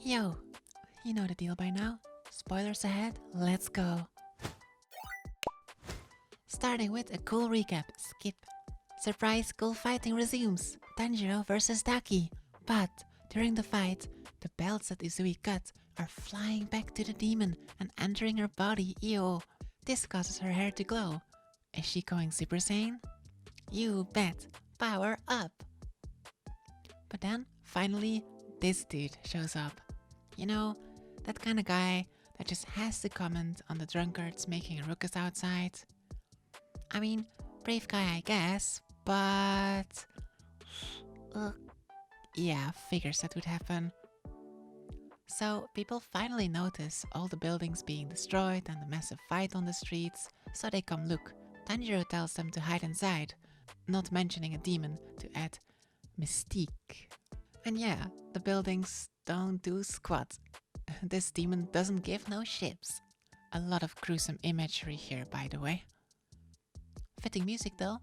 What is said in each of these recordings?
Yo, you know the deal by now. Spoilers ahead, let's go. Starting with a cool recap, skip. Surprise school fighting resumes, Tanjiro versus Daki. But during the fight, the belts that Izui cut are flying back to the demon and entering her body, ew. This causes her hair to glow. Is she going Super Saiyan? You bet, power up. But then, finally, this dude shows up. You know, that kind of guy that just has to comment on the drunkards making a ruckus outside. I mean, brave guy I guess, but... yeah, figures that would happen. So people finally notice all the buildings being destroyed and the massive fight on the streets, so they come look. Tanjiro tells them to hide inside, not mentioning a demon to add mystique. And yeah, the buildings don't do squat. This demon doesn't give no ships. A lot of gruesome imagery here, by the way. Fitting music though.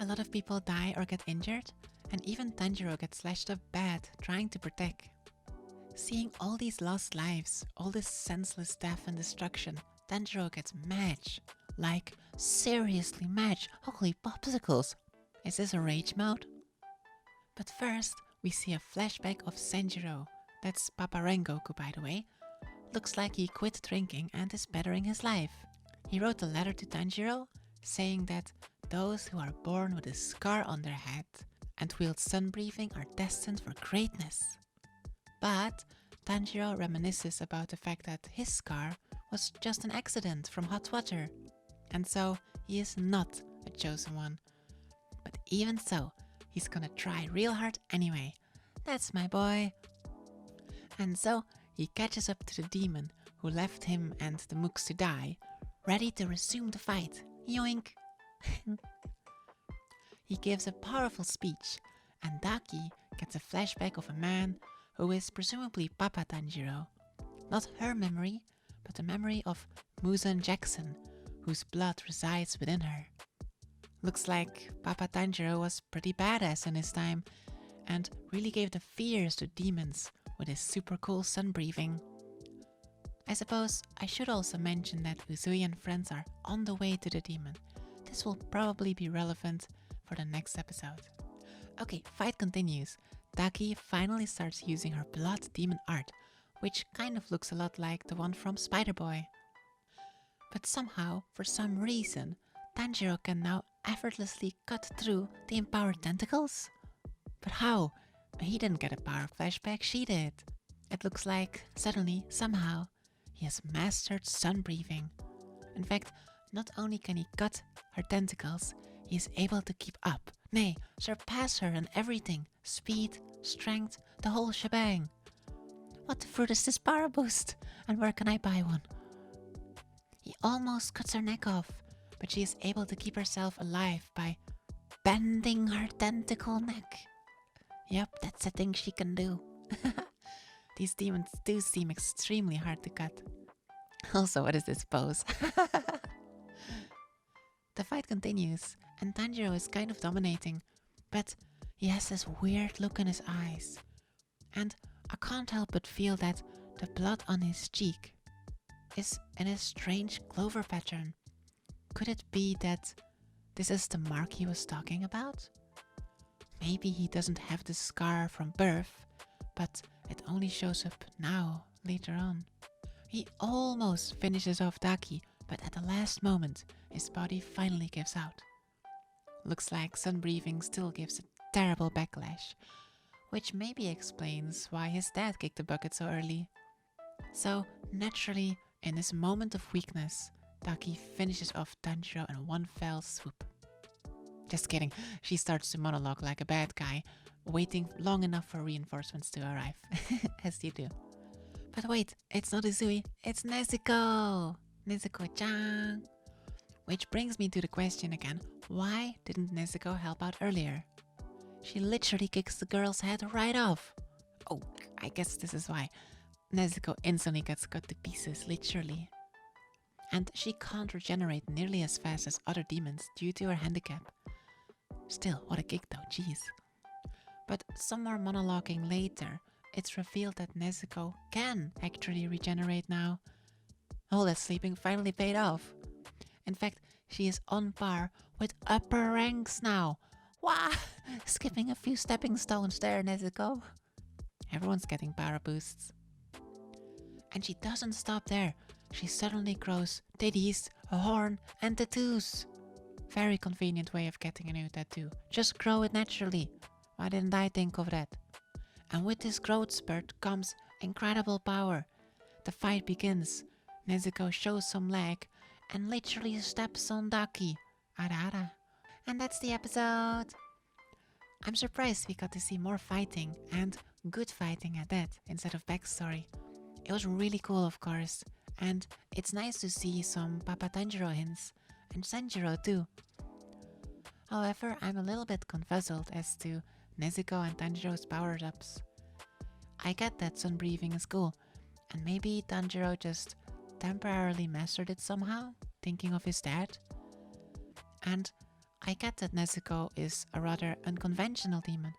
A lot of people die or get injured, and even Tanjiro gets slashed up bad trying to protect. Seeing all these lost lives, all this senseless death and destruction, Tanjiro gets mad. Like, seriously mad. Holy popsicles. Is this a rage mode? But first, we see a flashback of Senjiro. That's Papa Rengoku, by the way. Looks like he quit drinking and is bettering his life. He wrote a letter to Tanjiro, saying that those who are born with a scar on their head and wield sun breathing are destined for greatness. But Tanjiro reminisces about the fact that his scar was just an accident from hot water, and so he is not a chosen one. But even so, he's gonna try real hard anyway. That's my boy. And so he catches up to the demon who left him and the mooks to die, ready to resume the fight. Yoink! He gives a powerful speech, and Daki gets a flashback of a man who is presumably Papa Tanjiro. Not her memory, but the memory of Muzan Jackson, whose blood resides within her. Looks like Papa Tanjiro was pretty badass in his time and really gave the fears to demons with his super cool sun breathing. I suppose I should also mention that Uzui and friends are on the way to the demon. This will probably be relevant for the next episode. Okay, fight continues. Daki finally starts using her blood demon art, which kind of looks a lot like the one from Spider-Boy. But somehow, for some reason, Tanjiro can now effortlessly cut through the empowered tentacles. But how? He didn't get a power flashback, she did. It looks like, suddenly, somehow, he has mastered sun breathing. In fact, not only can he cut her tentacles, he is able to keep up, nay, surpass her in everything. Speed, strength, the whole shebang. What the fruit is this power boost? And where can I buy one? He almost cuts her neck off, but she is able to keep herself alive by bending her tentacle neck. Yep, that's a thing she can do. These demons do seem extremely hard to cut. Also, what is this pose? The fight continues, and Tanjiro is kind of dominating, but he has this weird look in his eyes. And I can't help but feel that the blood on his cheek is in a strange clover pattern. Could it be that this is the mark he was talking about? Maybe he doesn't have the scar from birth, but it only shows up now, later on. He almost finishes off Daki, but at the last moment, his body finally gives out. Looks like sun breathing still gives a terrible backlash, which maybe explains why his dad kicked the bucket so early. So, naturally, in this moment of weakness, Daki finishes off Tanjiro in one fell swoop. Just kidding, she starts to monologue like a bad guy, waiting long enough for reinforcements to arrive, as you do. But wait, it's not Izui, it's Nezuko! Nezuko-chan! Which brings me to the question again, why didn't Nezuko help out earlier? She literally kicks the girl's head right off. Oh, I guess this is why. Nezuko instantly gets cut to pieces, literally. And she can't regenerate nearly as fast as other demons due to her handicap. Still, what a kick though, jeez. But some more monologuing later, it's revealed that Nezuko can actually regenerate now. All that sleeping finally paid off. In fact, she is on par with upper ranks now. Wow! Skipping a few stepping stones there, Nezuko. Everyone's getting power boosts. And she doesn't stop there. She suddenly grows titties, a horn, and tattoos. Very convenient way of getting a new tattoo. Just grow it naturally. Why didn't I think of that? And with this growth spurt comes incredible power. The fight begins. Nezuko shows some leg and literally steps on Daki. Ara ara. And that's the episode. I'm surprised we got to see more fighting, and good fighting at that, instead of backstory. It was really cool, of course, and it's nice to see some Papa Tanjiro hints, and Sanjiro too. However, I'm a little bit confuzzled as to Nezuko and Tanjiro's power-ups. I get that sun breathing is cool, and maybe Tanjiro just temporarily mastered it somehow, thinking of his dad. And I get that Nezuko is a rather unconventional demon,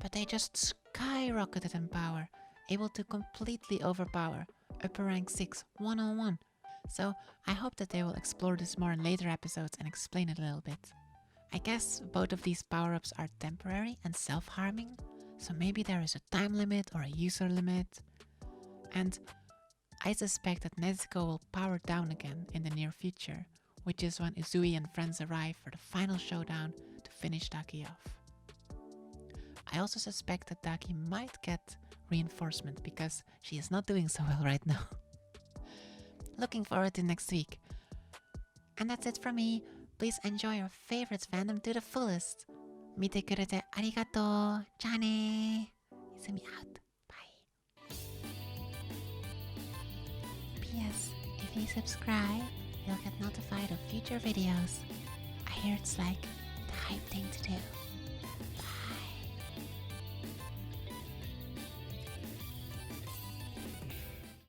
but they just skyrocketed in power, able to completely overpower upper rank 6 1-on-1. So I hope that they will explore this more in later episodes and explain it a little bit. I guess both of these power-ups are temporary and self-harming, so maybe there is a time limit or a user limit. And I suspect that Nezuko will power down again in the near future, which is when Uzui and friends arrive for the final showdown to finish Daki off. I also suspect that Daki might get reinforcement because she is not doing so well right now. Looking forward to next week. And that's it from me. Please enjoy your favorite fandom to the fullest. Mite kurete arigato. Ja ne. Izumi out. Bye. P.S. If you subscribe, you'll get notified of future videos. I hear it's like the hype thing to do.